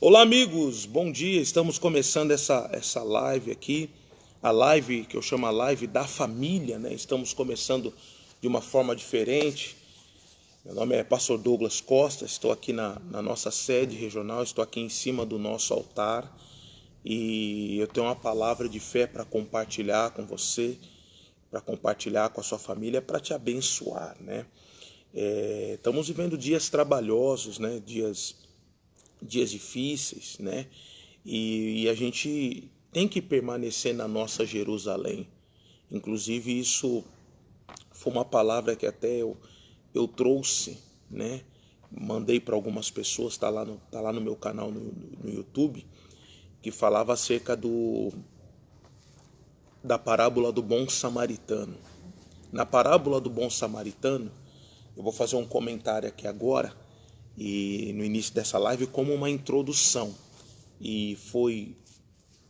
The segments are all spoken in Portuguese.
Olá, amigos, bom dia. Estamos começando essa live aqui, a live que eu chamo a live da família, né? Estamos começando de uma forma diferente. Meu nome é Pastor Douglas Costa, estou aqui na nossa sede regional, estou aqui em cima do nosso altar e eu tenho uma palavra de fé para compartilhar com você, para compartilhar com a sua família, para te abençoar, né? Estamos vivendo dias trabalhosos, né? Dias difíceis, né? E a gente tem que permanecer na nossa Jerusalém. Inclusive, isso foi uma palavra que até eu trouxe, né? Mandei para algumas pessoas, tá lá no meu canal no YouTube, que falava acerca da parábola do bom samaritano. Na parábola do bom samaritano, eu vou fazer um comentário aqui agora, e no início dessa live, como uma introdução. E foi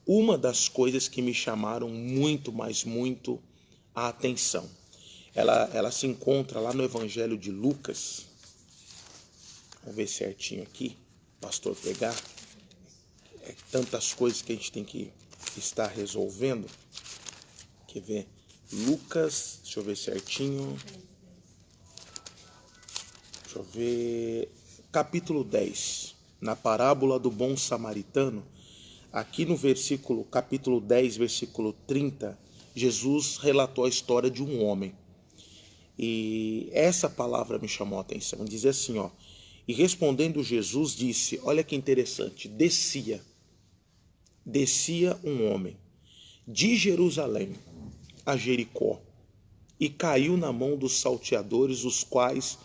uma das coisas que me chamaram muito, mas muito a atenção. Ela se encontra lá no Evangelho de Lucas. Vamos ver certinho aqui, pastor pegar. Tantas coisas que a gente tem que estar resolvendo. Quer ver? Lucas, deixa eu ver certinho. Deixa eu ver. Capítulo 10. Na parábola do bom samaritano. Aqui no capítulo 10, versículo 30, Jesus relatou a história de um homem. E essa palavra me chamou a atenção. Diz assim, ó. E respondendo Jesus disse, olha que interessante, descia um homem de Jerusalém a Jericó e caiu na mão dos salteadores, os quais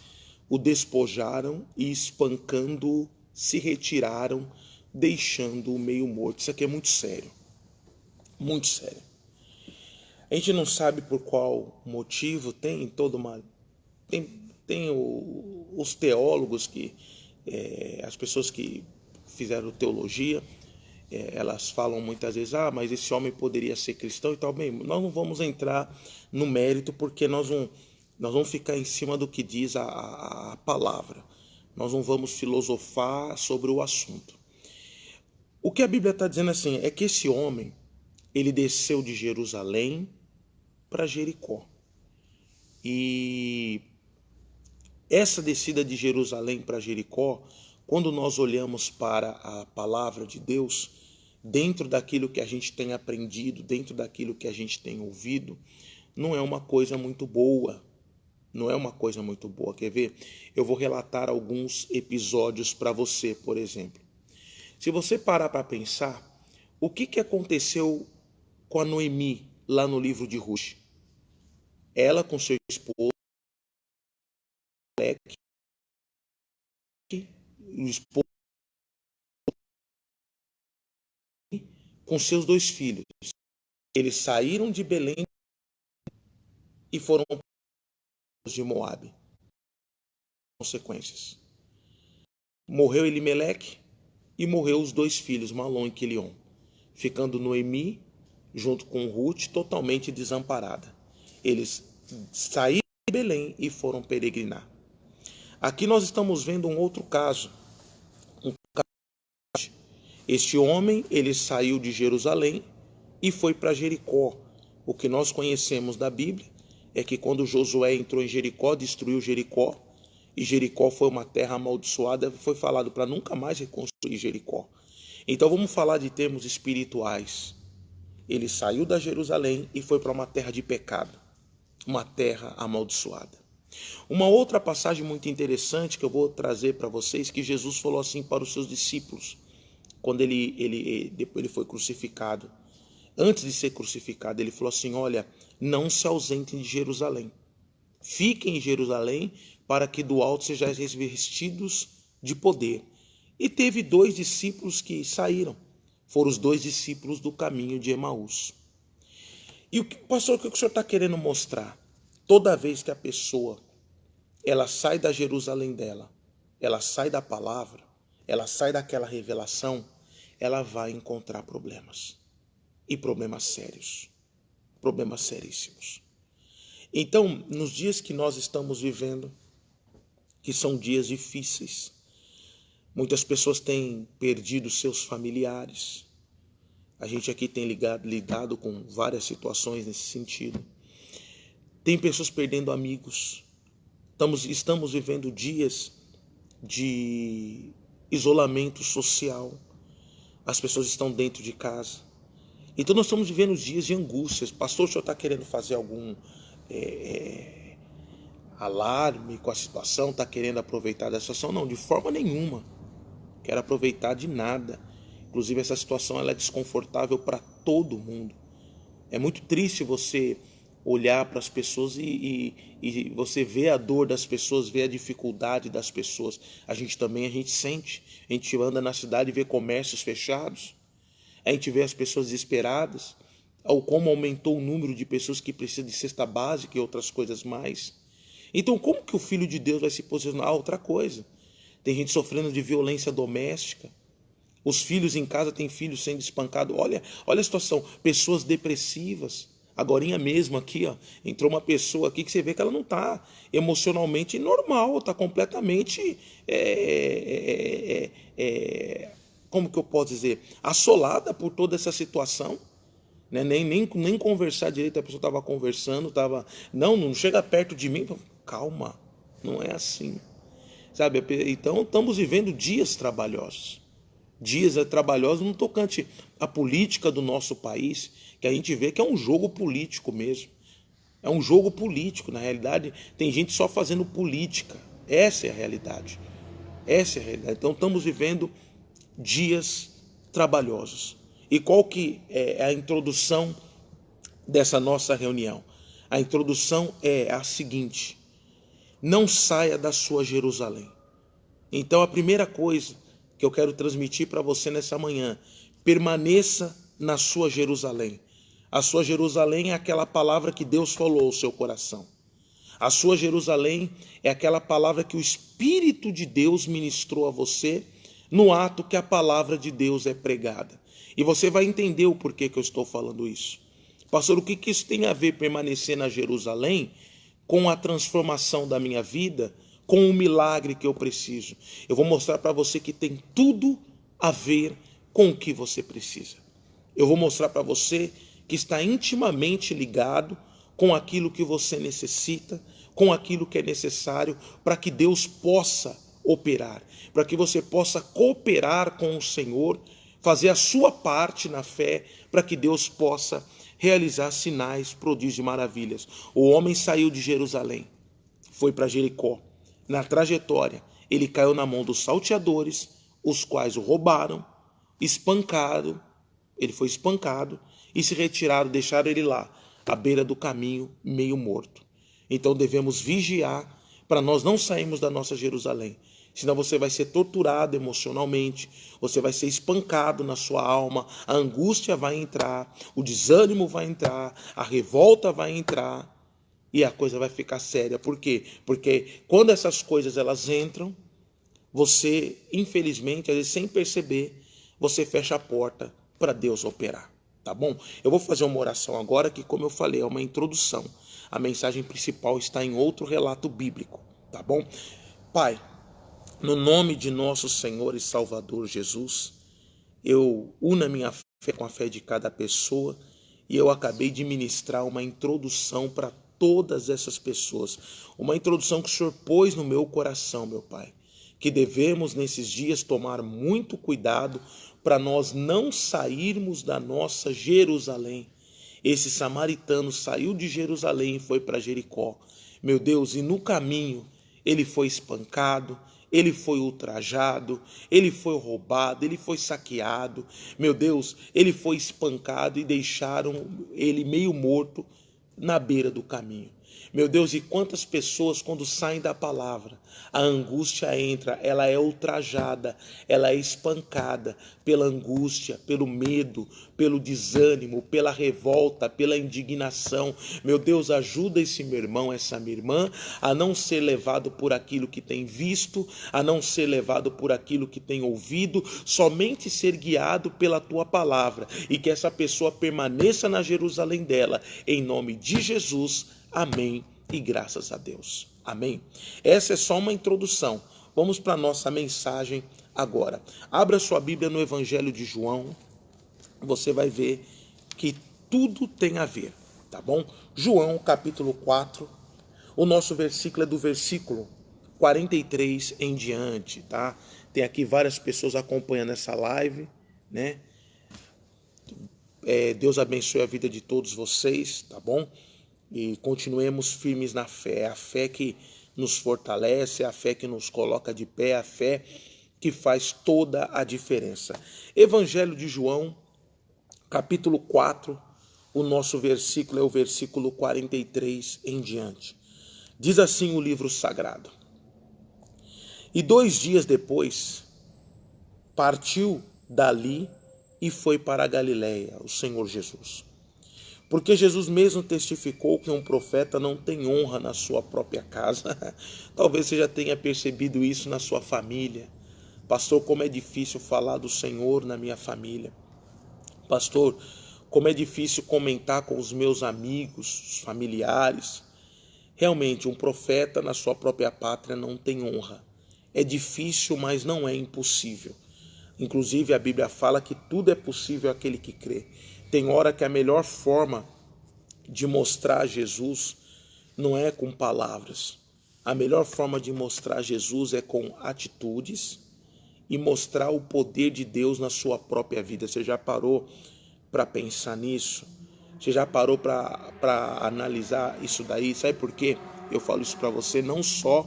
o despojaram e espancando-o se retiraram, deixando-o meio morto. Isso aqui é muito sério. Muito sério. A gente não sabe por qual motivo, tem toda uma... Tem os teólogos, as pessoas que fizeram teologia, elas falam muitas vezes, mas esse homem poderia ser cristão e tal. Bem, nós não vamos entrar no mérito, porque nós vamos ficar em cima do que diz a palavra. Nós não vamos filosofar sobre o assunto. O que a Bíblia está dizendo assim, é que esse homem, ele desceu de Jerusalém para Jericó. E essa descida de Jerusalém para Jericó, quando nós olhamos para a palavra de Deus, dentro daquilo que a gente tem aprendido, dentro daquilo que a gente tem ouvido, não é uma coisa muito boa. Não é uma coisa muito boa. Quer ver? Eu vou relatar alguns episódios para você, por exemplo. Se você parar para pensar, o que aconteceu com a Noemi lá no livro de Ruth? Ela com seu esposo, o esposo com seus dois filhos. Eles saíram de Belém e foram de Moabe. Consequências. Morreu Elimeleque e morreu os dois filhos, Malom e Quilion, ficando Noemi junto com Ruth totalmente desamparada. Eles saíram de Belém e foram peregrinar. Aqui nós estamos vendo um outro caso. Este homem, ele saiu de Jerusalém e foi para Jericó. O que nós conhecemos da Bíblia é que quando Josué entrou em Jericó, destruiu Jericó, e Jericó foi uma terra amaldiçoada, foi falado para nunca mais reconstruir Jericó. Então vamos falar de termos espirituais. Ele saiu da Jerusalém e foi para uma terra de pecado, uma terra amaldiçoada. Uma outra passagem muito interessante que eu vou trazer para vocês, que Jesus falou assim para os seus discípulos, quando depois ele foi crucificado. Antes de ser crucificado, ele falou assim, olha, não se ausentem de Jerusalém. Fiquem em Jerusalém para que do alto sejais revestidos de poder. E teve dois discípulos que saíram. Foram os dois discípulos do caminho de Emaús. E pastor, o que o senhor está querendo mostrar? Toda vez que a pessoa ela sai da Jerusalém dela, ela sai da palavra, ela sai daquela revelação, ela vai encontrar problemas. E problemas sérios. Problemas seríssimos. Então, nos dias que nós estamos vivendo, que são dias difíceis, Muitas pessoas têm perdido seus familiares. A gente aqui tem lidado com várias situações nesse sentido. Tem pessoas perdendo amigos. Estamos vivendo dias de isolamento social. As pessoas estão dentro de casa. Então nós estamos vivendo dias de angústias. Pastor, o senhor está querendo fazer algum alarme com a situação? Está querendo aproveitar da situação? Não, de forma nenhuma. Quero aproveitar de nada. Inclusive essa situação ela é desconfortável para todo mundo. É muito triste você olhar para as pessoas e você vê a dor das pessoas, vê a dificuldade das pessoas. A gente sente. A gente anda na cidade e vê comércios fechados. A gente vê as pessoas desesperadas. Ou como aumentou o número de pessoas que precisam de cesta básica e outras coisas mais. Então como que o Filho de Deus vai se posicionar? Outra coisa. Tem gente sofrendo de violência doméstica. Os filhos em casa têm filhos sendo espancados. Olha a situação. Pessoas depressivas. Agorinha mesmo aqui, ó, entrou uma pessoa aqui que você vê que ela não está emocionalmente normal. Está completamente, como que eu posso dizer? Assolada por toda essa situação. Né? Nem conversar direito. A pessoa estava conversando. Não chega perto de mim. Calma, não é assim. Sabe? Então estamos vivendo dias trabalhosos. Dias trabalhosos no tocante à política do nosso país, que a gente vê que é um jogo político mesmo. É um jogo político, na realidade tem gente só fazendo política. Essa é a realidade. Essa é a realidade. Então estamos vivendo dias trabalhosos. E qual que é a introdução dessa nossa reunião? A introdução é a seguinte: não saia da sua Jerusalém. Então a primeira coisa que eu quero transmitir para você nessa manhã: permaneça na sua Jerusalém. A sua Jerusalém é aquela palavra que Deus falou ao seu coração. A sua Jerusalém é aquela palavra que o Espírito de Deus ministrou a você no ato que a palavra de Deus é pregada. E você vai entender o porquê que eu estou falando isso. Pastor, o que isso tem a ver permanecer na Jerusalém com a transformação da minha vida, com o milagre que eu preciso? Eu vou mostrar para você que tem tudo a ver com o que você precisa. Eu vou mostrar para você que está intimamente ligado com aquilo que você necessita, com aquilo que é necessário para que Deus possa operar, para que você possa cooperar com o Senhor, fazer a sua parte na fé, para que Deus possa realizar sinais, prodígios e maravilhas. O homem saiu de Jerusalém, foi para Jericó. Na trajetória, ele caiu na mão dos salteadores, os quais o roubaram, espancado. Ele foi espancado e se retiraram, deixaram ele lá, à beira do caminho, meio morto. Então devemos vigiar para nós não sairmos da nossa Jerusalém. Senão você vai ser torturado emocionalmente, você vai ser espancado na sua alma, a angústia vai entrar, o desânimo vai entrar, a revolta vai entrar e a coisa vai ficar séria. Por quê? Porque quando essas coisas elas entram, você, infelizmente, às vezes sem perceber, você fecha a porta para Deus operar, tá bom? Eu vou fazer uma oração agora que, como eu falei, é uma introdução. A mensagem principal está em outro relato bíblico, tá bom? Pai, no nome de nosso Senhor e Salvador Jesus, eu uno a minha fé com a fé de cada pessoa e eu acabei de ministrar uma introdução para todas essas pessoas. Uma introdução que o Senhor pôs no meu coração, meu Pai. Que devemos nesses dias tomar muito cuidado para nós não sairmos da nossa Jerusalém. Esse samaritano saiu de Jerusalém e foi para Jericó. Meu Deus, e no caminho ele foi espancado, ele foi ultrajado, ele foi roubado, ele foi saqueado. Meu Deus, ele foi espancado e deixaram ele meio morto na beira do caminho. Meu Deus, e quantas pessoas quando saem da palavra, a angústia entra, ela é ultrajada, ela é espancada pela angústia, pelo medo, pelo desânimo, pela revolta, pela indignação. Meu Deus, ajuda esse meu irmão, essa minha irmã, a não ser levado por aquilo que tem visto, a não ser levado por aquilo que tem ouvido, somente ser guiado pela tua palavra, e que essa pessoa permaneça na Jerusalém dela, em nome de Jesus. Amém e graças a Deus. Amém. Essa é só uma introdução. Vamos para a nossa mensagem agora. Abra sua Bíblia no Evangelho de João, você vai ver que tudo tem a ver, tá bom? João, capítulo 4, o nosso versículo é do versículo 43 em diante, tá? Tem aqui várias pessoas acompanhando essa live, né? Deus abençoe a vida de todos vocês, tá bom? E continuemos firmes na fé. É a fé que nos fortalece, é a fé que nos coloca de pé, é a fé que faz toda a diferença. Evangelho de João, capítulo 4, o nosso versículo é o versículo 43 em diante. Diz assim o livro sagrado: E 2 dias depois, partiu dali e foi para a Galiléia, o Senhor Jesus. Porque Jesus mesmo testificou que um profeta não tem honra na sua própria casa. Talvez você já tenha percebido isso na sua família. Pastor, como é difícil falar do Senhor na minha família. Pastor, como é difícil comentar com os meus amigos, os familiares. Realmente, um profeta na sua própria pátria não tem honra. É difícil, mas não é impossível. Inclusive, a Bíblia fala que tudo é possível àquele que crê. Tem hora que a melhor forma de mostrar Jesus não é com palavras. A melhor forma de mostrar Jesus é com atitudes e mostrar o poder de Deus na sua própria vida. Você já parou para pensar nisso? Você já parou para analisar isso daí? Sabe por quê? Eu falo isso para você não só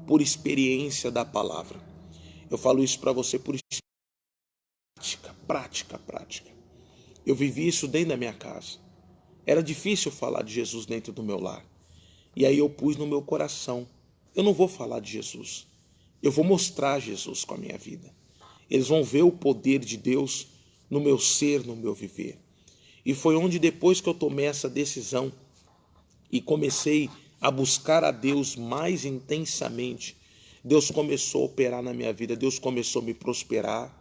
por experiência da palavra. Eu falo isso para você por prática. Eu vivi isso dentro da minha casa. Era difícil falar de Jesus dentro do meu lar. E aí eu pus no meu coração: eu não vou falar de Jesus. Eu vou mostrar Jesus com a minha vida. Eles vão ver o poder de Deus no meu ser, no meu viver. E foi onde, depois que eu tomei essa decisão e comecei a buscar a Deus mais intensamente, Deus começou a operar na minha vida, Deus começou a me prosperar,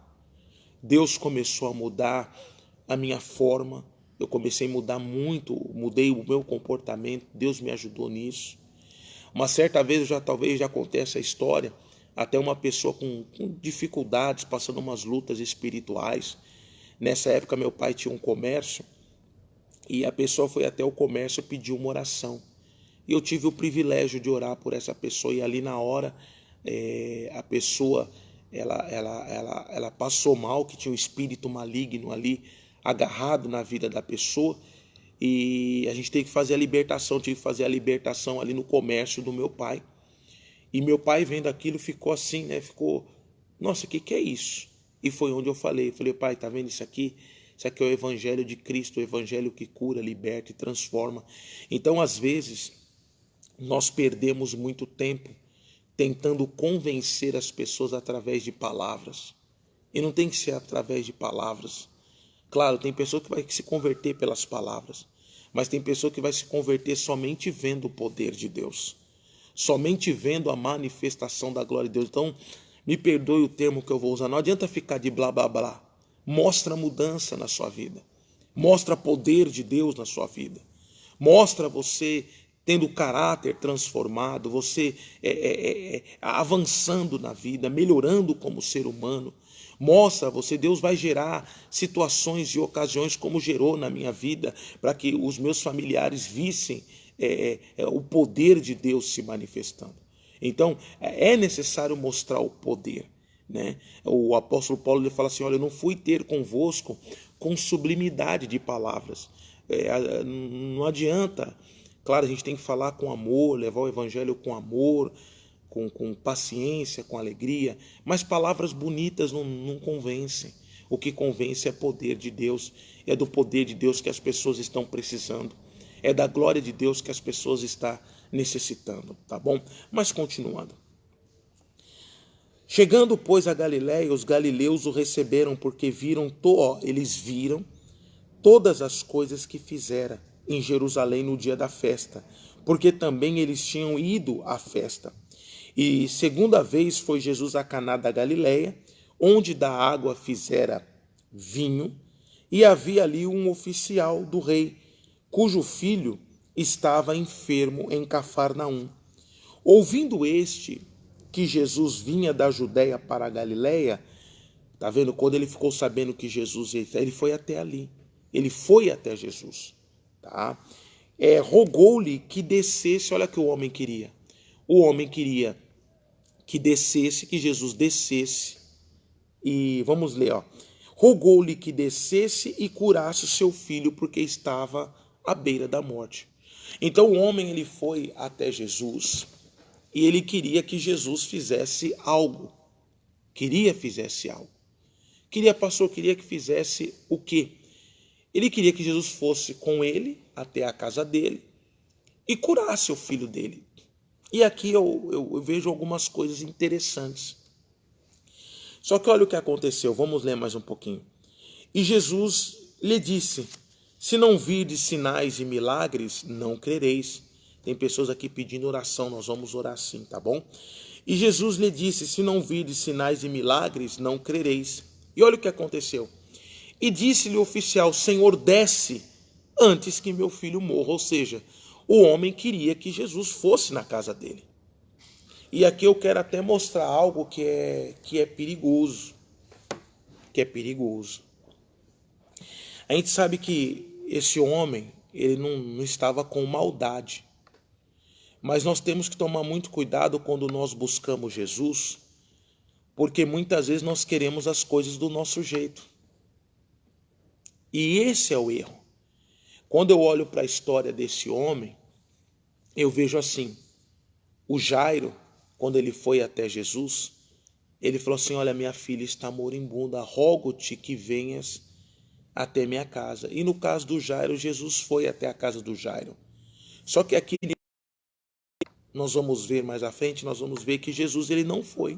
Deus começou a mudar a minha forma, eu comecei a mudar muito, mudei o meu comportamento, Deus me ajudou nisso. Uma certa vez, talvez já contei essa história, até uma pessoa com dificuldades, passando umas lutas espirituais. Nessa época meu pai tinha um comércio, e a pessoa foi até o comércio e pediu uma oração. E eu tive o privilégio de orar por essa pessoa, e ali na hora a pessoa ela passou mal, que tinha um espírito maligno ali agarrado na vida da pessoa, e a gente teve que fazer a libertação, tive que fazer a libertação ali no comércio do meu pai. E meu pai, vendo aquilo, ficou assim, né? Ficou, nossa, o que é isso? E foi onde eu falei, pai, tá vendo isso aqui? Isso aqui é o evangelho de Cristo, o evangelho que cura, liberta e transforma. Então, às vezes, nós perdemos muito tempo tentando convencer as pessoas através de palavras. E não tem que ser através de palavras. Claro, tem pessoa que vai se converter pelas palavras, mas tem pessoa que vai se converter somente vendo o poder de Deus, somente vendo a manifestação da glória de Deus. Então, me perdoe o termo que eu vou usar, não adianta ficar de blá blá blá. Mostra mudança na sua vida, mostra poder de Deus na sua vida, mostra você tendo o caráter transformado, você avançando na vida, melhorando como ser humano. Mostra você, Deus vai gerar situações e ocasiões como gerou na minha vida, para que os meus familiares vissem o poder de Deus se manifestando. Então, é necessário mostrar o poder, né? O apóstolo Paulo, ele fala assim: olha, eu não fui ter convosco com sublimidade de palavras. Não adianta. Claro, a gente tem que falar com amor, levar o evangelho com amor, com paciência, com alegria, mas palavras bonitas não convencem. O que convence é poder de Deus, é do poder de Deus que as pessoas estão precisando, é da glória de Deus que as pessoas estão necessitando, tá bom? Mas continuando. Chegando, pois, a Galiléia, os galileus o receberam, porque eles viram todas as coisas que fizera em Jerusalém no dia da festa, porque também eles tinham ido à festa. E segunda vez foi Jesus a Caná da Galiléia, onde da água fizera vinho, e havia ali um oficial do rei, cujo filho estava enfermo em Cafarnaum. Ouvindo este que Jesus vinha da Judéia para a Galileia, tá vendo? Quando ele ficou sabendo que Jesus ia, ele foi até ali. Ele foi até Jesus, tá? Rogou-lhe que descesse, olha o que o homem queria. O homem queria que descesse, que Jesus descesse. E vamos ler, ó. Rogou-lhe que descesse e curasse o seu filho, porque estava à beira da morte. Então o homem, ele foi até Jesus e ele queria que Jesus fizesse algo. Fizesse algo. Pastor, queria que fizesse o quê? Ele queria que Jesus fosse com ele até a casa dele e curasse o filho dele. E aqui eu vejo algumas coisas interessantes. Só que olha o que aconteceu, vamos ler mais um pouquinho. E Jesus lhe disse: se não virdes sinais e milagres, não crereis. Tem pessoas aqui pedindo oração, nós vamos orar sim, tá bom? E Jesus lhe disse: se não virdes sinais e milagres, não crereis. E olha o que aconteceu. E disse-lhe o oficial: Senhor, desce antes que meu filho morra. Ou seja, o homem queria que Jesus fosse na casa dele. E aqui eu quero até mostrar algo que é perigoso. A gente sabe que esse homem, ele não estava com maldade. Mas nós temos que tomar muito cuidado quando nós buscamos Jesus, porque muitas vezes nós queremos as coisas do nosso jeito. E esse é o erro. Quando eu olho para a história desse homem, eu vejo assim, o Jairo, quando ele foi até Jesus, ele falou assim: olha, minha filha está moribunda, rogo-te que venhas até minha casa. E no caso do Jairo, Jesus foi até a casa do Jairo. Só que aqui nós vamos ver mais à frente, nós vamos ver que Jesus ele não foi.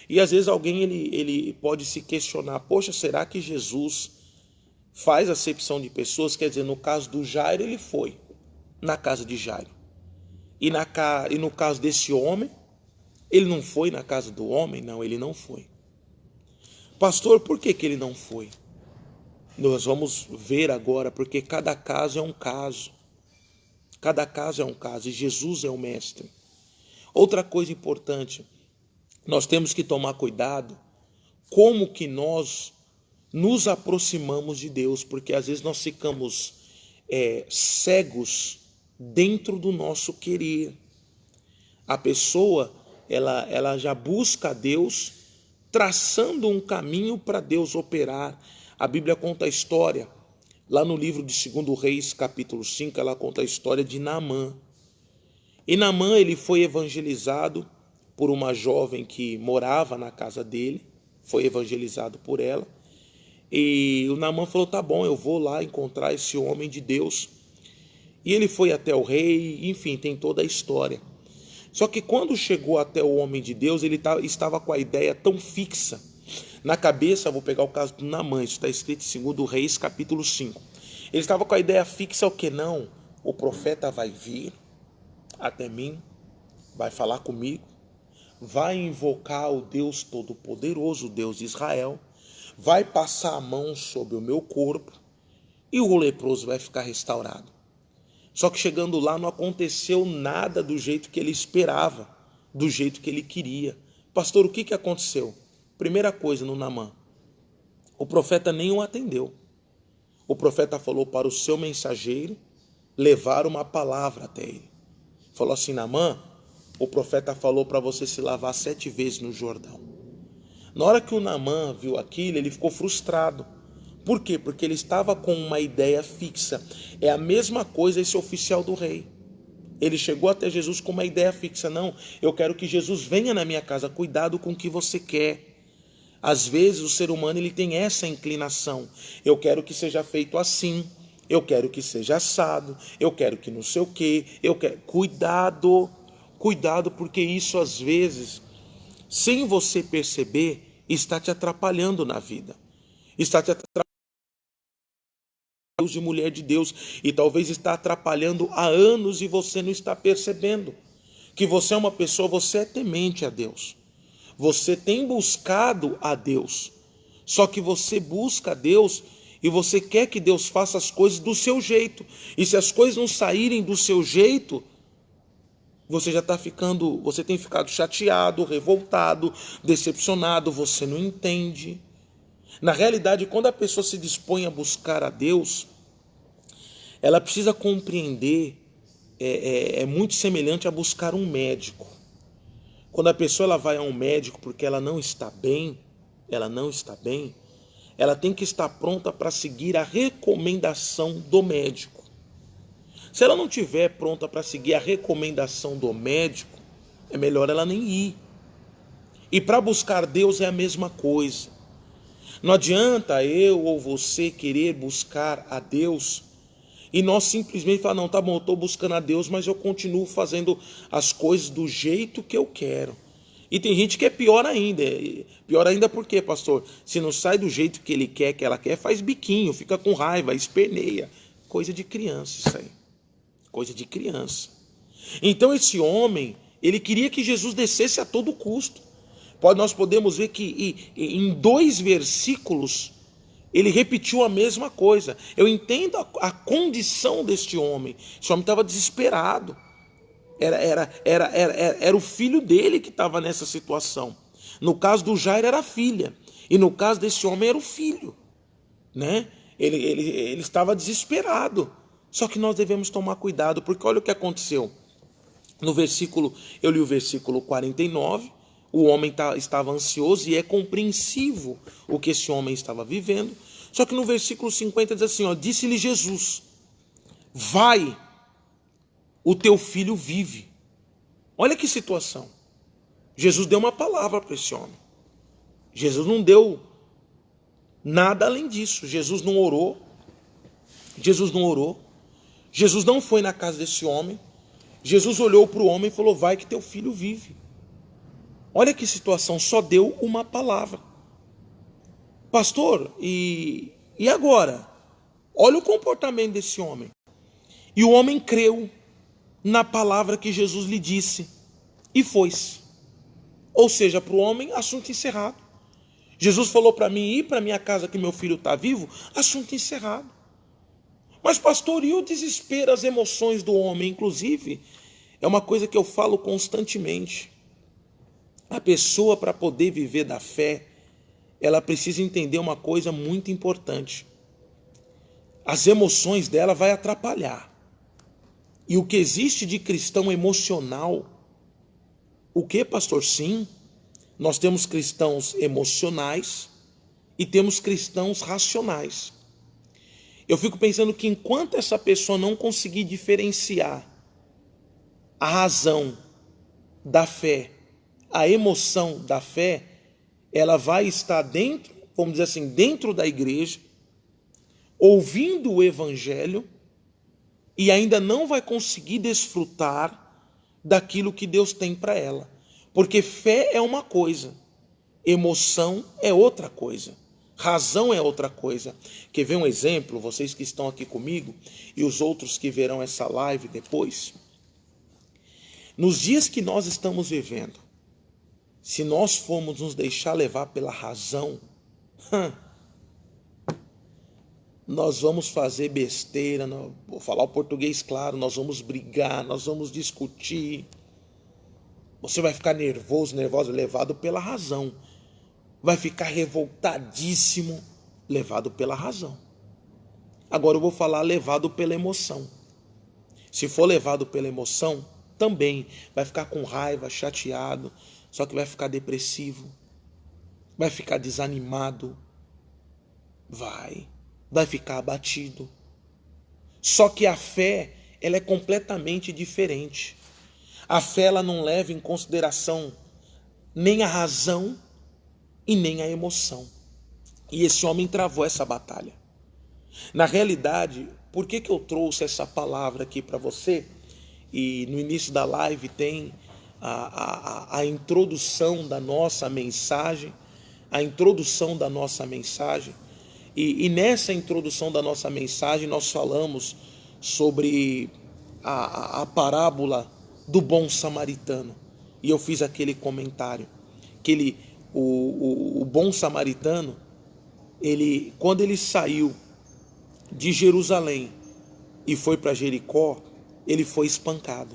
E às vezes alguém ele pode se questionar: poxa, será que Jesus faz acepção de pessoas? Quer dizer, no caso do Jairo, ele foi na casa de Jairo. E no caso desse homem, ele não foi na casa do homem? Não, ele não foi. Pastor, por que ele não foi? Nós vamos ver agora, porque cada caso é um caso. Cada caso é um caso e Jesus é o mestre. Outra coisa importante, nós temos que tomar cuidado como que nós nos aproximamos de Deus, porque às vezes nós ficamos cegos dentro do nosso querer. A pessoa, ela já busca a Deus, traçando um caminho para Deus operar. A Bíblia conta a história, lá no livro de 2 Reis, capítulo 5, ela conta a história de Naamã. E Naamã, ele foi evangelizado por uma jovem que morava na casa dele, foi evangelizado por ela. E o Naamã falou: tá bom, eu vou lá encontrar esse homem de Deus. E ele foi até o rei, enfim, tem toda a história. Só que quando chegou até o homem de Deus, ele estava com a ideia tão fixa na cabeça. Vou pegar o caso do Naamã, isso está escrito em 2 Reis, capítulo 5. Ele estava com a ideia fixa: o que não? O profeta vai vir até mim, vai falar comigo, vai invocar o Deus Todo-Poderoso, o Deus de Israel, vai passar a mão sobre o meu corpo e o leproso vai ficar restaurado. Só que chegando lá não aconteceu nada do jeito que ele esperava, do jeito que ele queria. Pastor, o que aconteceu? Primeira coisa no Naamã, o profeta nem o atendeu. O profeta falou para o seu mensageiro levar uma palavra até ele. Falou assim: Naamã, o profeta falou para você se lavar 7 vezes no Jordão. Na hora que o Naamã viu aquilo, ele ficou frustrado. Por quê? Porque ele estava com uma ideia fixa. É a mesma coisa esse oficial do rei. Ele chegou até Jesus com uma ideia fixa. Não, eu quero que Jesus venha na minha casa. Cuidado com o que você quer. Às vezes o ser humano ele tem essa inclinação. Eu quero que seja feito assim. Eu quero que seja assado. Eu quero que não sei o quê. Cuidado. Cuidado, porque isso às vezes, sem você perceber, está te atrapalhando na vida. Está te atrapalhando de mulher de Deus, e talvez está atrapalhando há anos e você não está percebendo que você é uma pessoa, você é temente a Deus, você tem buscado a Deus, só que você busca a Deus e você quer que Deus faça as coisas do seu jeito, e se as coisas não saírem do seu jeito, você já está ficando, você tem ficado chateado, revoltado, decepcionado, você não entende. Na realidade, quando a pessoa se dispõe a buscar a Deus, ela precisa compreender, é muito semelhante a buscar um médico. Quando a pessoa ela vai a um médico porque ela não está bem, ela tem que estar pronta para seguir a recomendação do médico. Se ela não estiver pronta para seguir a recomendação do médico, é melhor ela nem ir. E para buscar Deus é a mesma coisa. Não adianta eu ou você querer buscar a Deus e nós simplesmente falar, não, tá bom, eu estou buscando a Deus, mas eu continuo fazendo as coisas do jeito que eu quero. E tem gente que é pior ainda. Pior ainda por quê, pastor? Se não sai do jeito que ele quer, que ela quer, faz biquinho, fica com raiva, esperneia. Coisa de criança isso aí. Coisa de criança. Então esse homem, ele queria que Jesus descesse a todo custo. Nós podemos ver que em 2 versículos ele repetiu a mesma coisa. Eu entendo a condição deste homem. Esse homem estava desesperado. Era o filho dele que estava nessa situação. No caso do Jairo era a filha. E no caso desse homem era o filho. Né? Ele estava desesperado. Só que nós devemos tomar cuidado, porque olha o que aconteceu. No versículo, eu li o versículo 49, o homem estava ansioso e é compreensivo o que esse homem estava vivendo. Só que no versículo 50 diz assim, disse-lhe Jesus, vai, o teu filho vive. Olha que situação. Jesus deu uma palavra para esse homem. Jesus não deu nada além disso. Jesus não orou. Jesus não foi na casa desse homem. Jesus olhou para o homem e falou, vai que teu filho vive. Olha que situação, só deu uma palavra. Pastor, e agora? Olha o comportamento desse homem. E o homem creu na palavra que Jesus lhe disse e foi-se. Ou seja, para o homem, assunto encerrado. Jesus falou para mim ir para minha casa que meu filho está vivo, assunto encerrado. Mas pastor, e o desespero, as emoções do homem? Inclusive, é uma coisa que eu falo constantemente. A pessoa, para poder viver da fé, ela precisa entender uma coisa muito importante. As emoções dela vai atrapalhar. E o que existe de cristão emocional, o que, pastor? Sim, nós temos cristãos emocionais e temos cristãos racionais. Eu fico pensando que enquanto essa pessoa não conseguir diferenciar a razão da fé, a emoção da fé, ela vai estar dentro, vamos dizer assim, dentro da igreja, ouvindo o evangelho e ainda não vai conseguir desfrutar daquilo que Deus tem para ela. Porque fé é uma coisa, emoção é outra coisa. Razão é outra coisa. Quer ver um exemplo? Vocês que estão aqui comigo e os outros que verão essa live depois. Nos dias que nós estamos vivendo, se nós formos nos deixar levar pela razão, nós vamos fazer besteira, vou falar o português claro, nós vamos brigar, nós vamos discutir. Você vai ficar nervoso, nervosa, levado pela razão. Vai ficar revoltadíssimo, levado pela razão. Agora eu vou falar levado pela emoção. Se for levado pela emoção, também vai ficar com raiva, chateado, só que vai ficar depressivo, vai ficar desanimado, vai ficar abatido. Só que a fé, ela é completamente diferente. A fé, ela não leva em consideração nem a razão e nem a emoção. E esse homem travou essa batalha. Na realidade, por que eu trouxe essa palavra aqui para você? E no início da live tem a introdução da nossa mensagem. E nessa introdução da nossa mensagem nós falamos sobre a parábola do bom samaritano. E eu fiz aquele comentário que o bom samaritano, quando ele saiu de Jerusalém e foi para Jericó, ele foi espancado.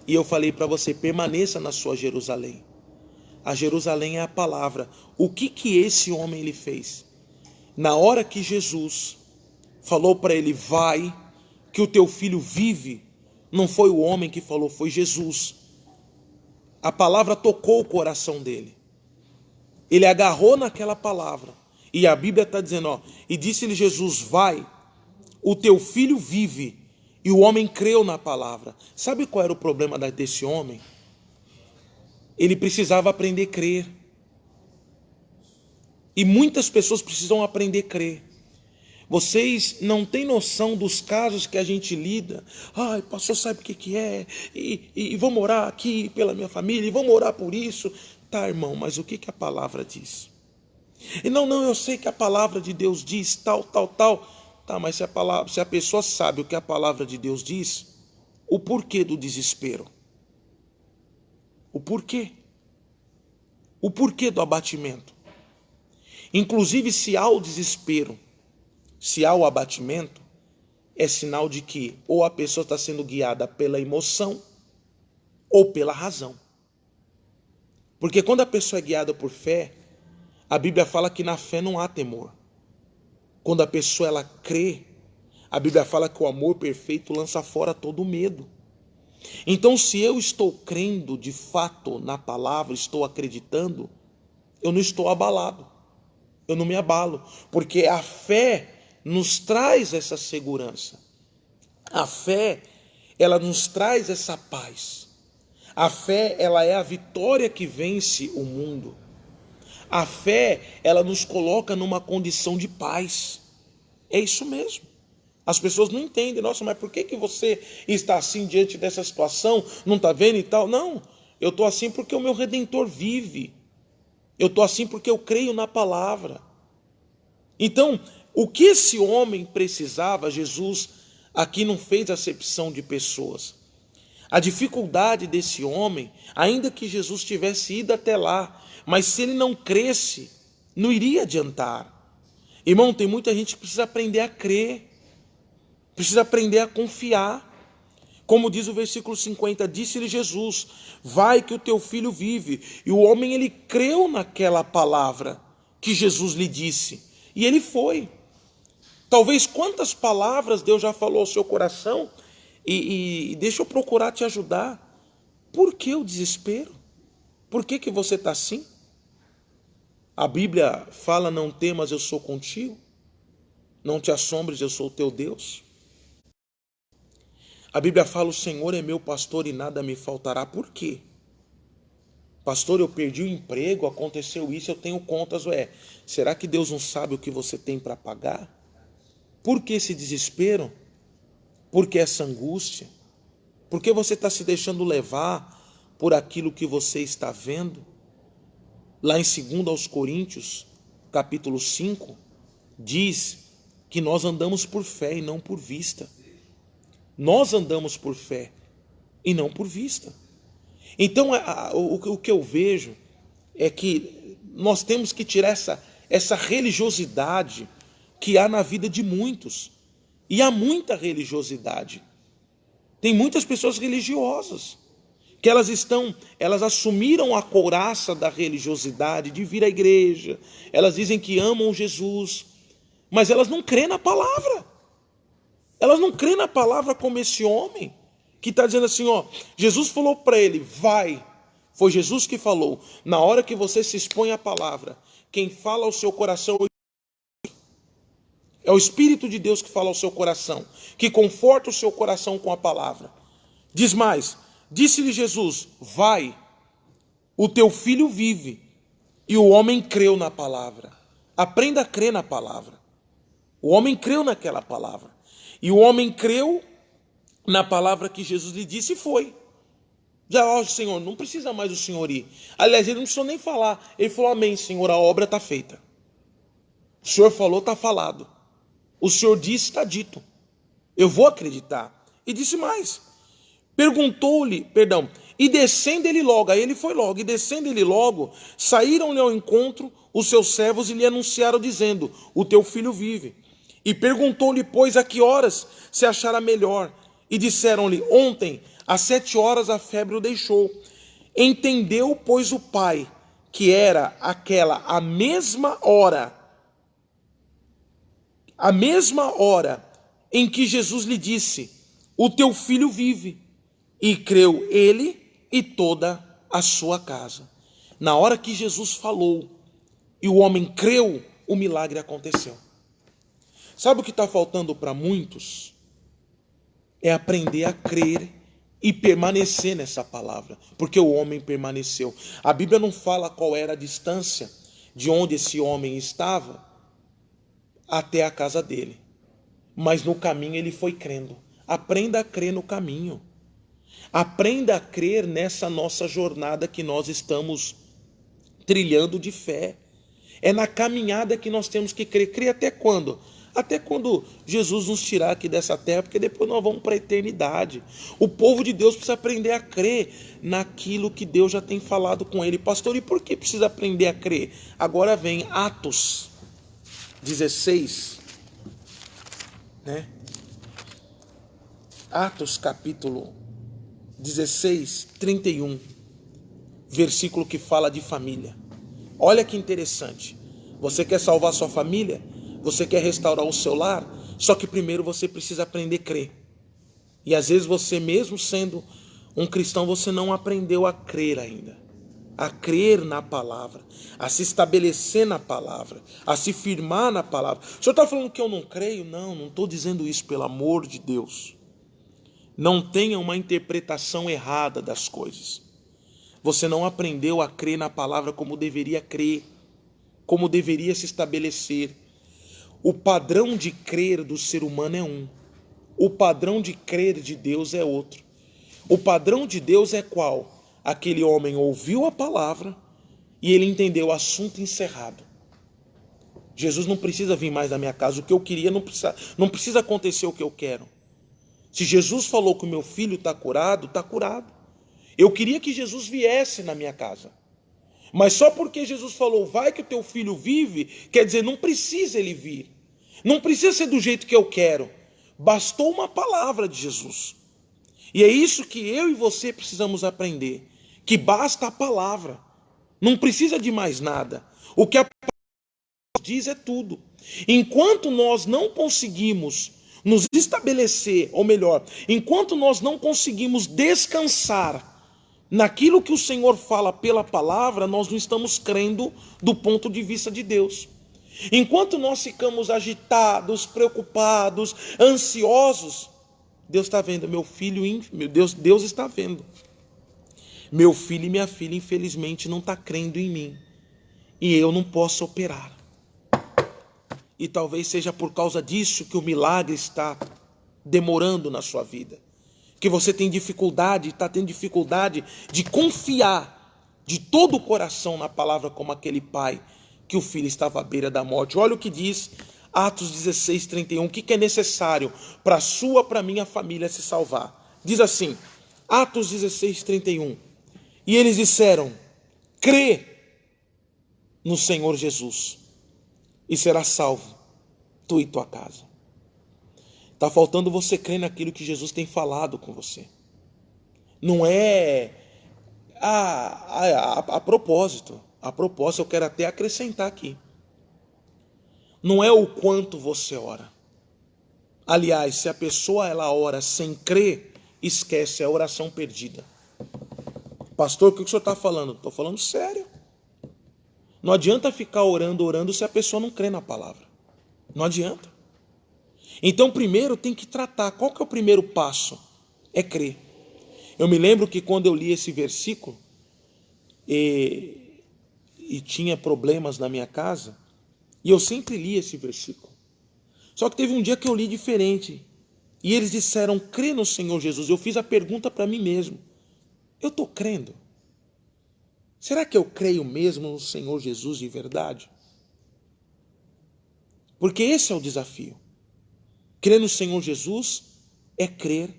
E eu falei para você, permaneça na sua Jerusalém. A Jerusalém é a palavra. O que esse homem ele fez? Na hora que Jesus falou para ele, vai, que o teu filho vive, não foi o homem que falou, foi Jesus. A palavra tocou o coração dele. Ele agarrou naquela palavra. E a Bíblia está dizendo, ó, e disse-lhe Jesus, vai, o teu filho vive. E o homem creu na palavra. Sabe qual era o problema desse homem? Ele precisava aprender a crer. E muitas pessoas precisam aprender a crer. Vocês não têm noção dos casos que a gente lida. Ai, pastor, sabe o que é? E vamos orar aqui pela minha família, e vamos orar por isso. Tá, irmão, mas o que a palavra diz? E não, eu sei que a palavra de Deus diz tal. Tá, mas se a pessoa sabe o que a palavra de Deus diz, o porquê do desespero? O porquê? O porquê do abatimento? Inclusive, se há o desespero, se há o abatimento, é sinal de que ou a pessoa está sendo guiada pela emoção ou pela razão. Porque quando a pessoa é guiada por fé, a Bíblia fala que na fé não há temor. Quando a pessoa ela crê, a Bíblia fala que o amor perfeito lança fora todo o medo. Então, se eu estou crendo de fato na palavra, estou acreditando, eu não estou abalado. Eu não me abalo, porque a fé nos traz essa segurança. A fé, ela nos traz essa paz. A fé, ela é a vitória que vence o mundo. A fé, ela nos coloca numa condição de paz. É isso mesmo. As pessoas não entendem. Nossa, mas por que você está assim diante dessa situação? Não está vendo e tal? Não, eu estou assim porque o meu Redentor vive. Eu estou assim porque eu creio na palavra. Então, o que esse homem precisava, Jesus aqui não fez acepção de pessoas. A dificuldade desse homem, ainda que Jesus tivesse ido até lá, mas se ele não cresce, não iria adiantar. Irmão, tem muita gente que precisa aprender a crer, precisa aprender a confiar. Como diz o versículo 50, disse-lhe Jesus, vai que o teu filho vive. E o homem, ele creu naquela palavra que Jesus lhe disse. E ele foi. Talvez quantas palavras Deus já falou ao seu coração. E deixa eu procurar te ajudar. Por que o desespero? Por que você está assim? A Bíblia fala, não temas, eu sou contigo. Não te assombres, eu sou o teu Deus. A Bíblia fala, o Senhor é meu pastor e nada me faltará. Por quê? Pastor, eu perdi o emprego, aconteceu isso, eu tenho contas. Será que Deus não sabe o que você tem para pagar? Por que esse desespero? Por que essa angústia? Por que você está se deixando levar por aquilo que você está vendo? Lá em 2 Coríntios, capítulo 5, diz que nós andamos por fé e não por vista. Nós andamos por fé e não por vista. Então, o que eu vejo é que nós temos que tirar essa religiosidade que há na vida de muitos. E há muita religiosidade. Tem muitas pessoas religiosas que elas assumiram a couraça da religiosidade, de vir à igreja. Elas dizem que amam Jesus, mas elas não creem na palavra. Elas não creem na palavra como esse homem, que está dizendo assim, Jesus falou para ele, vai. Foi Jesus que falou. Na hora que você se expõe à palavra, quem fala ao seu coração é o Espírito de Deus que fala ao seu coração, que conforta o seu coração com a palavra. Diz mais, disse-lhe Jesus, vai, o teu filho vive. E o homem creu na palavra. Aprenda a crer na palavra. O homem creu naquela palavra. E o homem creu na palavra que Jesus lhe disse e foi. Já, Senhor, não precisa mais o Senhor ir. Aliás, ele não precisou nem falar. Ele falou, amém, Senhor, a obra está feita. O Senhor falou, está falado. O Senhor disse, está dito. Eu vou acreditar. E disse mais. E descendo ele logo, aí ele foi logo, e descendo ele logo, saíram-lhe ao encontro os seus servos e lhe anunciaram, dizendo, o teu filho vive. E perguntou-lhe, pois, a que horas se achará melhor? E disseram-lhe, ontem, Às 7 horas a febre o deixou. Entendeu, pois, o pai, que era aquela a mesma hora em que Jesus lhe disse: o teu filho vive. E creu ele e toda a sua casa. Na hora que Jesus falou e o homem creu, o milagre aconteceu. Sabe o que está faltando para muitos? É aprender a crer e permanecer nessa palavra, porque o homem permaneceu. A Bíblia não fala qual era a distância de onde esse homem estava até a casa dele, mas no caminho ele foi crendo. Aprenda a crer no caminho. Aprenda a crer nessa nossa jornada que nós estamos trilhando de fé. É na caminhada que nós temos que crer. Crer até quando? Até quando Jesus nos tirar aqui dessa terra, porque depois nós vamos para a eternidade. O povo de Deus precisa aprender a crer naquilo que Deus já tem falado com ele. Pastor, e por que precisa aprender a crer? Agora vem Atos 16, né? Atos capítulo 16, 31, versículo que fala de família. Olha que interessante. Você quer salvar sua família? Você quer restaurar o seu lar? Só que primeiro você precisa aprender a crer. E às vezes você, mesmo sendo um cristão, você não aprendeu a crer ainda. A crer na palavra, a se estabelecer na palavra, a se firmar na palavra. O senhor está falando que eu não creio? Não estou dizendo isso, pelo amor de Deus. Não tenha uma interpretação errada das coisas. Você não aprendeu a crer na palavra como deveria crer, como deveria se estabelecer. O padrão de crer do ser humano é um. O padrão de crer de Deus é outro. O padrão de Deus é qual? Aquele homem ouviu a palavra e ele entendeu o assunto encerrado. Jesus não precisa vir mais na minha casa. O que eu queria não precisa acontecer o que eu quero. Se Jesus falou que o meu filho está curado, está curado. Eu queria que Jesus viesse na minha casa. Mas só porque Jesus falou, vai que o teu filho vive, quer dizer, não precisa ele vir. Não precisa ser do jeito que eu quero. Bastou uma palavra de Jesus. E é isso que eu e você precisamos aprender. Que basta a palavra. Não precisa de mais nada. O que a palavra diz é tudo. Enquanto nós não conseguimos nos estabelecer, ou melhor, enquanto nós não conseguimos descansar naquilo que o Senhor fala pela palavra, nós não estamos crendo do ponto de vista de Deus. Enquanto nós ficamos agitados, preocupados, ansiosos, Deus está vendo, meu filho, Deus está vendo. Meu filho e minha filha, infelizmente, não está crendo em mim. E eu não posso operar. E talvez seja por causa disso que o milagre está demorando na sua vida. Que você tem dificuldade, está tendo dificuldade de confiar de todo o coração na palavra como aquele pai que o filho estava à beira da morte. Olha o que diz Atos 16, 31. O que é necessário para a sua, para a minha família se salvar? Diz assim, Atos 16, 31. E eles disseram, crê no Senhor Jesus e será salvo, tu e tua casa. Está faltando você crer naquilo que Jesus tem falado com você. Não é a propósito. A propósito, eu quero até acrescentar aqui. Não é o quanto você ora. Aliás, se a pessoa ela ora sem crer, esquece, é a oração perdida. Pastor, o que o senhor está falando? Estou falando sério. Não adianta ficar orando se a pessoa não crê na palavra. Não adianta. Então, primeiro tem que tratar. Qual que é o primeiro passo? É crer. Eu me lembro que quando eu li esse versículo, e tinha problemas na minha casa, e eu sempre li esse versículo. Só que teve um dia que eu li diferente. E eles disseram, crê no Senhor Jesus. Eu fiz a pergunta para mim mesmo. Eu estou crendo? Será que eu creio mesmo no Senhor Jesus de verdade? Porque esse é o desafio. Crer no Senhor Jesus é crer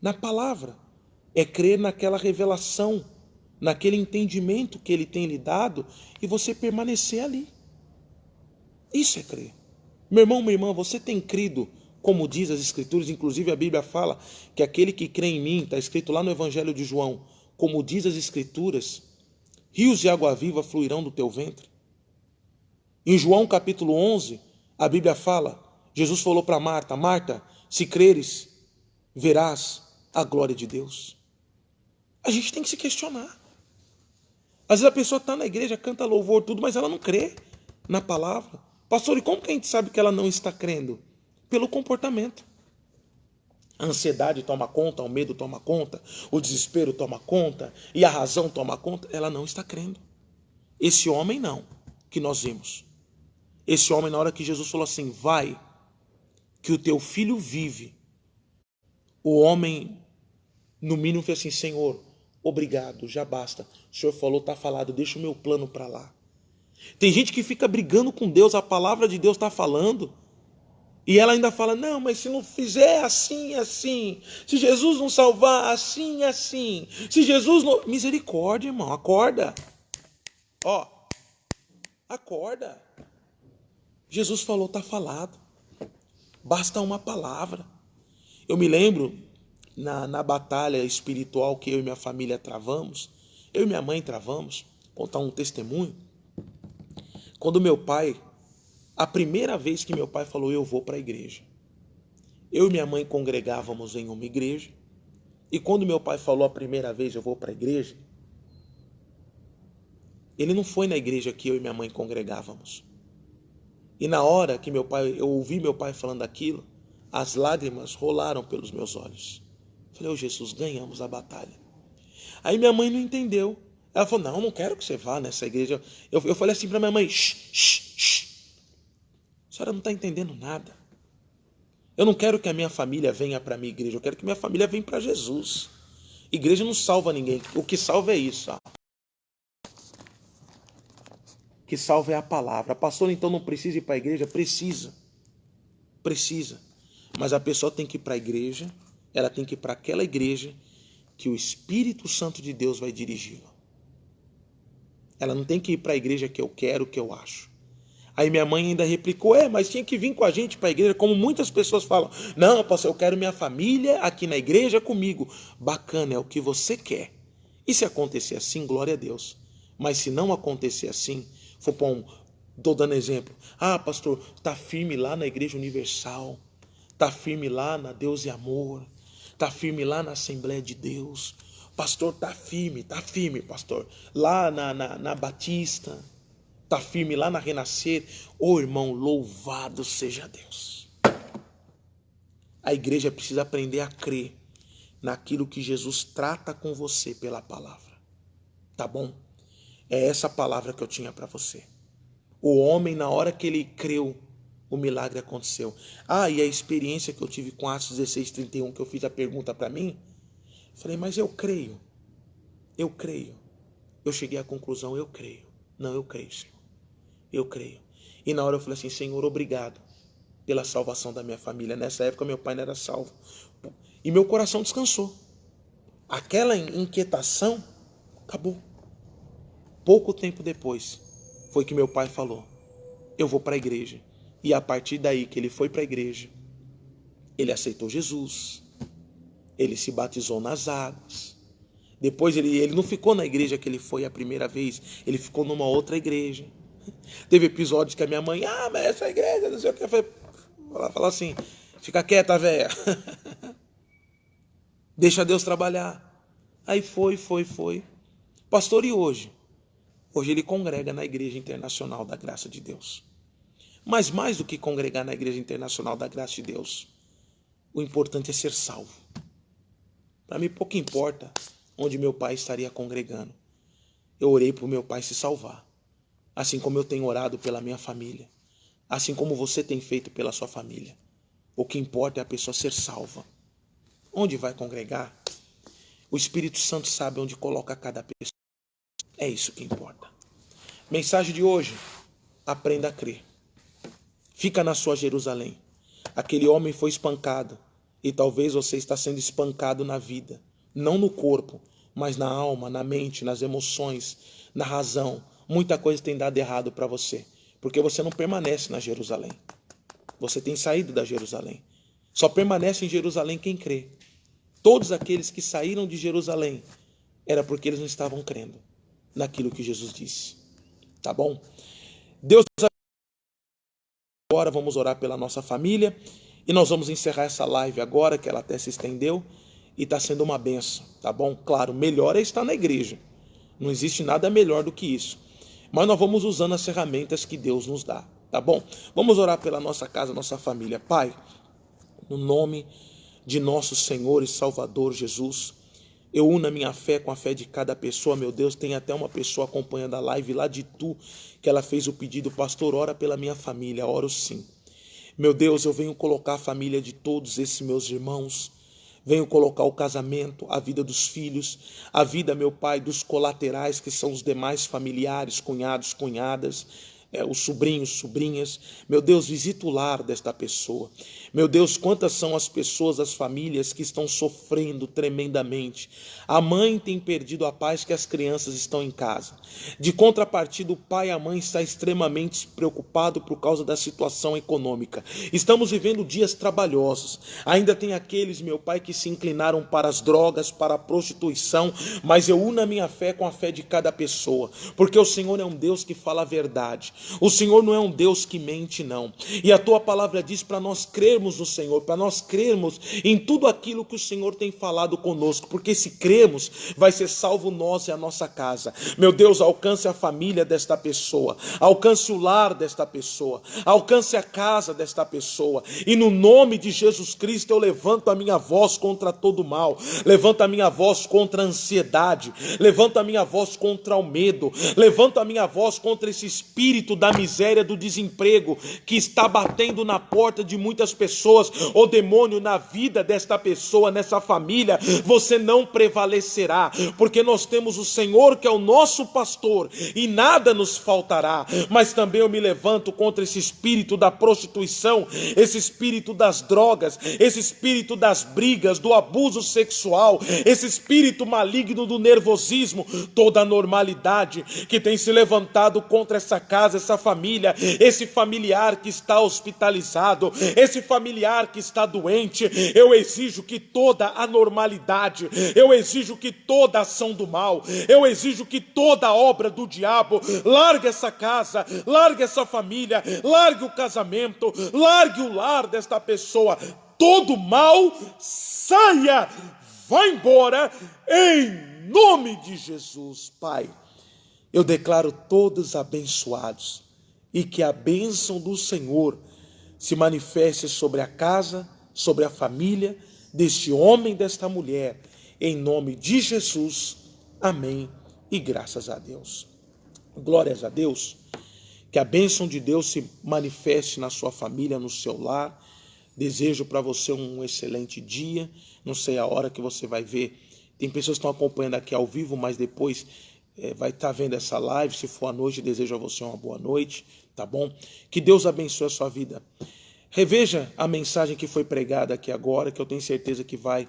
na palavra. É crer naquela revelação, naquele entendimento que Ele tem lhe dado e você permanecer ali. Isso é crer. Meu irmão, minha irmã, você tem crido como diz as Escrituras, inclusive a Bíblia fala que aquele que crê em mim, está escrito lá no Evangelho de João, como diz as Escrituras, rios de água viva fluirão do teu ventre. Em João capítulo 11, a Bíblia fala, Jesus falou para Marta, Marta, se creres, verás a glória de Deus. A gente tem que se questionar. Às vezes a pessoa está na igreja, canta louvor, tudo, mas ela não crê na palavra. Pastor, e como que a gente sabe que ela não está crendo? Pelo comportamento. A ansiedade toma conta, o medo toma conta, o desespero toma conta e a razão toma conta. Ela não está crendo. Esse homem não, que nós vimos. Esse homem, na hora que Jesus falou assim, vai, que o teu filho vive. O homem, no mínimo, fez assim, Senhor, obrigado, já basta. O Senhor falou, está falado, deixa o meu plano para lá. Tem gente que fica brigando com Deus, a palavra de Deus está falando. E ela ainda fala, não, mas se não fizer assim, assim. Se Jesus não salvar, assim, assim. Se Jesus não... Misericórdia, irmão, acorda. Ó, acorda. Jesus falou, está falado. Basta uma palavra. Eu me lembro, na batalha espiritual que eu e minha família travamos, eu e minha mãe travamos, vou contar um testemunho. Quando meu pai, a primeira vez que meu pai falou, eu vou para a igreja. Eu e minha mãe congregávamos em uma igreja, e quando meu pai falou a primeira vez, eu vou para a igreja, ele não foi na igreja que eu e minha mãe congregávamos. E na hora que eu ouvi meu pai falando aquilo, as lágrimas rolaram pelos meus olhos. Falei, Jesus, ganhamos a batalha. Aí minha mãe não entendeu. Ela falou, não quero que você vá nessa igreja. Eu falei assim para minha mãe, a senhora não está entendendo nada. Eu não quero que a minha família venha para a minha igreja, eu quero que minha família venha para Jesus. Igreja não salva ninguém, o que salva é isso. O que salva é a palavra. Pastor, então não precisa ir para a igreja? Precisa. Mas a pessoa tem que ir para a igreja, ela tem que ir para aquela igreja que o Espírito Santo de Deus vai dirigi-la. Ela não tem que ir para a igreja que eu quero, que eu acho. Aí minha mãe ainda replicou, mas tinha que vir com a gente para a igreja, como muitas pessoas falam. Não, pastor, eu quero minha família aqui na igreja comigo. Bacana, é o que você quer. E se acontecer assim, glória a Deus. Mas se não acontecer assim, for para estou dando exemplo. Pastor, tá firme lá na Igreja Universal, tá firme lá na Deus e Amor, tá firme lá na Assembleia de Deus. Pastor, tá firme, pastor. Lá na Batista, tá firme lá na Renascer. Irmão, louvado seja Deus. A igreja precisa aprender a crer naquilo que Jesus trata com você pela palavra. Tá bom? É essa palavra que eu tinha para você. O homem, na hora que ele creu, o milagre aconteceu. E a experiência que eu tive com Atos 16:31, que eu fiz a pergunta para mim, falei, mas eu creio. Eu cheguei à conclusão, eu creio. Não, eu creio, Senhor. Eu creio. E na hora eu falei assim, Senhor, obrigado pela salvação da minha família. Nessa época meu pai não era salvo. E meu coração descansou. Aquela inquietação acabou. Pouco tempo depois, foi que meu pai falou, eu vou para a igreja. E a partir daí que ele foi para a igreja, ele aceitou Jesus, ele se batizou nas águas. Depois ele não ficou na igreja que ele foi a primeira vez, ele ficou numa outra igreja. Teve episódios que a minha mãe, mas essa igreja, não sei o que, ela falou assim, fica quieta, velha. Deixa Deus trabalhar. Aí foi. Pastor, e hoje? Hoje ele congrega na Igreja Internacional da Graça de Deus. Mas mais do que congregar na Igreja Internacional da Graça de Deus, o importante é ser salvo. Para mim pouco importa onde meu pai estaria congregando. Eu orei para o meu pai se salvar. Assim como eu tenho orado pela minha família. Assim como você tem feito pela sua família. O que importa é a pessoa ser salva. Onde vai congregar? O Espírito Santo sabe onde coloca cada pessoa. É isso que importa. Mensagem de hoje. Aprenda a crer. Fica na sua Jerusalém. Aquele homem foi espancado. E talvez você está sendo espancado na vida. Não no corpo, mas na alma, na mente, nas emoções, na razão. Muita coisa tem dado errado para você. Porque você não permanece na Jerusalém. Você tem saído da Jerusalém. Só permanece em Jerusalém quem crê. Todos aqueles que saíram de Jerusalém era porque eles não estavam crendo naquilo que Jesus disse. Tá bom? Deus, agora vamos orar pela nossa família e nós vamos encerrar essa live agora, que ela até se estendeu e está sendo uma benção, tá bom? Claro, melhor é estar na igreja. Não existe nada melhor do que isso. Mas nós vamos usando as ferramentas que Deus nos dá, tá bom? Vamos orar pela nossa casa, nossa família. Pai, no nome de nosso Senhor e Salvador Jesus, eu uno a minha fé com a fé de cada pessoa, meu Deus. Tem até uma pessoa acompanhando a live lá de Tu, que ela fez o pedido: pastor, ora pela minha família. Oro sim. Meu Deus, eu venho colocar a família de todos esses meus irmãos, venho colocar o casamento, a vida dos filhos, a vida, meu Pai, dos colaterais, que são os demais familiares, cunhados, cunhadas, os sobrinhos, sobrinhas. Meu Deus, visita o lar desta pessoa. Meu Deus, quantas são as pessoas, as famílias que estão sofrendo tremendamente. A mãe tem perdido a paz que as crianças estão em casa. De contrapartida, o pai e a mãe estão extremamente preocupados por causa da situação econômica. Estamos vivendo dias trabalhosos. Ainda tem aqueles, meu Pai, que se inclinaram para as drogas, para a prostituição, mas eu uno a minha fé com a fé de cada pessoa, porque o Senhor é um Deus que fala a verdade. O Senhor não é um Deus que mente, não. E a Tua palavra diz para nós crermos no Senhor, para nós crermos em tudo aquilo que o Senhor tem falado conosco, porque se cremos, vai ser salvo nós e a nossa casa. Meu Deus, alcance a família desta pessoa, alcance o lar desta pessoa, alcance a casa desta pessoa, e no nome de Jesus Cristo eu levanto a minha voz contra todo mal, levanto a minha voz contra a ansiedade, levanto a minha voz contra o medo, levanto a minha voz contra esse espírito da miséria, do desemprego, que está batendo na porta de muitas pessoas. O demônio, na vida desta pessoa, nessa família, você não prevalecerá, porque nós temos o Senhor, que é o nosso pastor, e nada nos faltará. Mas também eu me levanto contra esse espírito da prostituição, esse espírito das drogas, esse espírito das brigas, do abuso sexual, esse espírito maligno do nervosismo, toda a normalidade que tem se levantado contra essa casa, essa família, esse familiar que está hospitalizado, esse familiar que está doente. Eu exijo que toda a normalidade, eu exijo que toda ação do mal, eu exijo que toda obra do diabo largue essa casa, largue essa família, largue o casamento, largue o lar desta pessoa. Todo mal saia, vá embora, em nome de Jesus. Pai, eu declaro todos abençoados, e que a bênção do Senhor se manifeste sobre a casa, sobre a família deste homem, desta mulher, em nome de Jesus. Amém e graças a Deus. Glórias a Deus. Que a bênção de Deus se manifeste na sua família, no seu lar. Desejo para você um excelente dia. Não sei a hora que você vai ver. Tem pessoas que estão acompanhando aqui ao vivo, mas depois vai estar vendo essa live. Se for à noite, desejo a você uma boa noite, tá bom? Que Deus abençoe a sua vida. Reveja a mensagem que foi pregada aqui agora, que eu tenho certeza que vai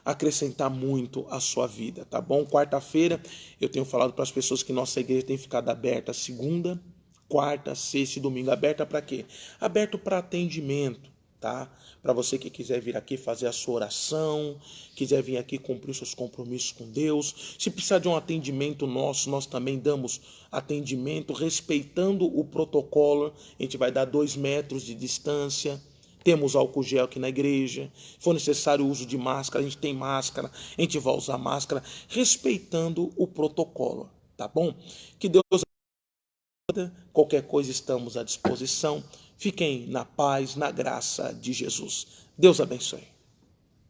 acrescentar muito a sua vida, tá bom? Quarta-feira eu tenho falado para as pessoas que nossa igreja tem ficado aberta segunda, quarta, sexta e domingo. Aberta para quê? Aberto para atendimento, tá? Para você que quiser vir aqui fazer a sua oração, quiser vir aqui cumprir os seus compromissos com Deus. Se precisar de um atendimento nosso, nós também damos atendimento respeitando o protocolo. A gente vai dar 2 metros de distância. Temos álcool gel aqui na igreja. Se for necessário o uso de máscara, a gente tem máscara. A gente vai usar máscara respeitando o protocolo, tá bom? Que Deus abençoe. Qualquer coisa estamos à disposição. Fiquem na paz, na graça de Jesus. Deus abençoe.